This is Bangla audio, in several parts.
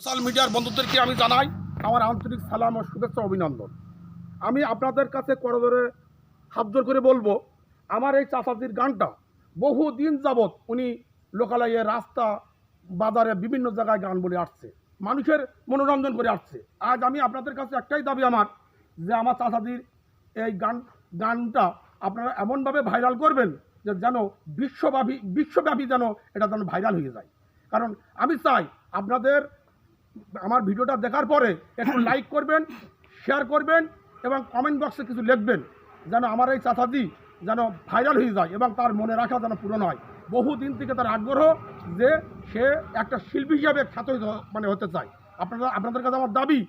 সোশ্যাল মিডিয়ার বন্ধুদেরকে আমি জানাই আমার আন্তরিক সালাম ও শুভেচ্ছা অভিনন্দন। আমি আপনাদের কাছে করজোরে হাত জোর করে বলবো, আমার এই চাচাজির গানটা বহুদিন যাবৎ উনি লোকালয়ে রাস্তা বাজারে বিভিন্ন জায়গায় গান বলে আসছে, মানুষের মনোরঞ্জন করে আসছে। আজ আমি আপনাদের কাছে একটাই দাবি আমার, যে আমার চাচাজির এই গানটা আপনারা এমনভাবে ভাইরাল করবেন যে যেন বিশ্বব্যাপী যেন এটা যেন ভাইরাল হয়ে যায়। কারণ আমি চাই আপনাদের আমার ভিডিওটা দেখার পরে একটু লাইক করবেন, শেয়ার করবেন এবং কমেন্ট বক্সে কিছু লিখবেন, যেন আমার এই চাচাজি যেন ভাইরাল হয়ে যায় এবং তার মনে রাখা যেন পূরণ হয়। বহুদিন থেকে তার আগ্রহ যে সে একটা শিল্পী হিসাবে খ্যাত হতে চায়। আপনাদের কাছে আমার দাবি,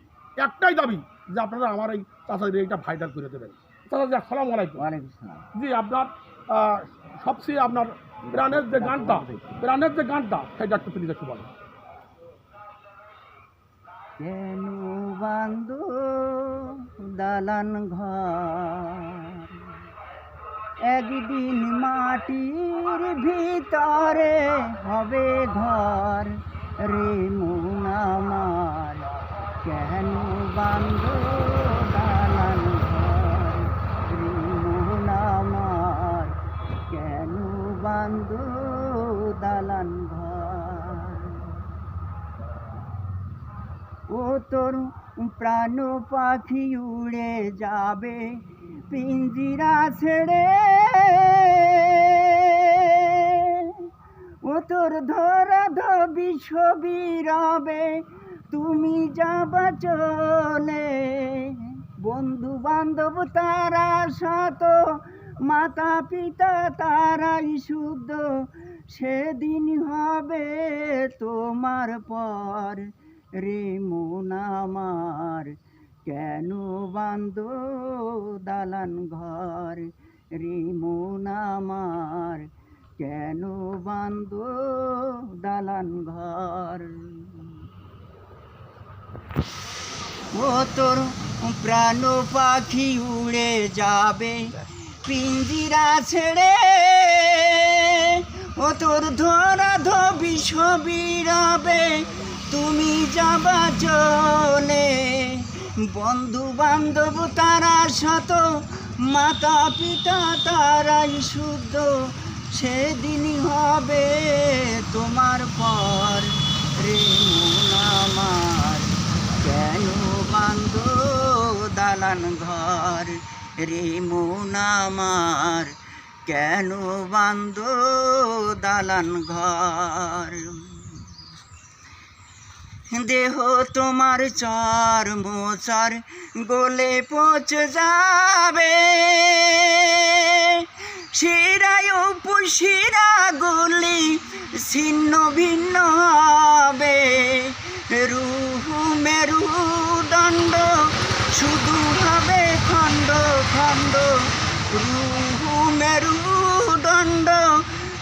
একটাই দাবি, যে আপনারা আমার এই চাচাজি এইটা ভাইরাল করে দেবেন। চাচাজি আসসালামু আলাইকুম। জি, আপনার সবচেয়ে আপনার প্রাণের যে গানটা সেটা একটু প্লিজ একটু বলেন। কেন বান্ধ দালান ঘর, একদিন মাটির ভিতরে হবে ঘর রে মন আমার। কেন বান্ধ দালান ঘর রে মন আমার, কেন বান্ধ দালান ঘর। ও তোর প্রাণ পাখি উড়ে যাবে পিঞ্জিরা ছেড়ে, ও তোর ধরা ধবি ছবি রবে তুমি যাবা চলে। বন্ধু বান্ধব তারা শত, মাতা পিতা তারাই শুদ্ধ, সেদিন হবে তোমার পর রে মন আমার। কেন বান্ধ দালান ঘর রে মন আমার, কেন বান্ধ দালান ঘর। ও তোর প্রাণ পাখি উড়ে যাবে পিঞ্জিরা ছেড়ে, ও তোর ধরা ধবি ছবি রবে তুমি যাবা চলে। বন্ধু বান্ধব তারা শত, মাতা পিতা তারাই শুদ্ধ, সেদিন হবে তোমার পর রে মন আমার। কেন বান্ধ দালান ঘর রে মন আমার, কেন বান্ধ দালান ঘর। দেহ তোমার চর্মচার গলে পচে যাবে, শিরায় উপশিরা গুলি ছিন্ন ভিন্ন হবে। রুহ মেরুদণ্ড শুধু হবে খণ্ড খণ্ড, রুহ মেরুদণ্ড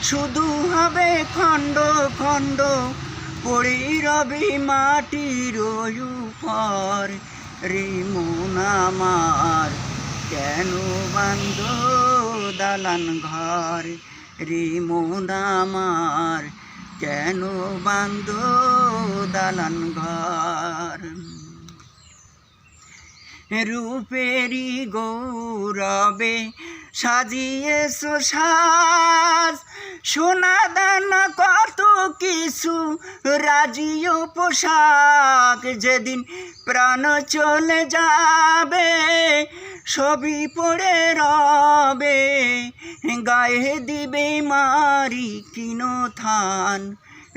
শুধু হবে খণ্ড খণ্ড। পড়ি রবি মাটির উপর রে মন আমার, কেন বান্ধ দালান ঘর রে মন আমার, কেন বান্ধ দালান ঘর। রূপেরি গৌরবে সাজিয়েছো সাজ, সোনা দানা কত কিছু রাজিও পোশাক। যেদিন প্রাণ চলে যাবে সবই পড়ে রবে, গায়ে দিবে মারি কিনো থান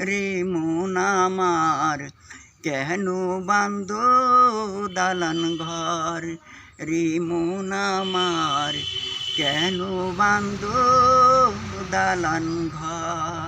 রে মন আমার। কেন বান্ধ দালান ঘর রে মন আমার, কেন বান্ধ দালান ঘর।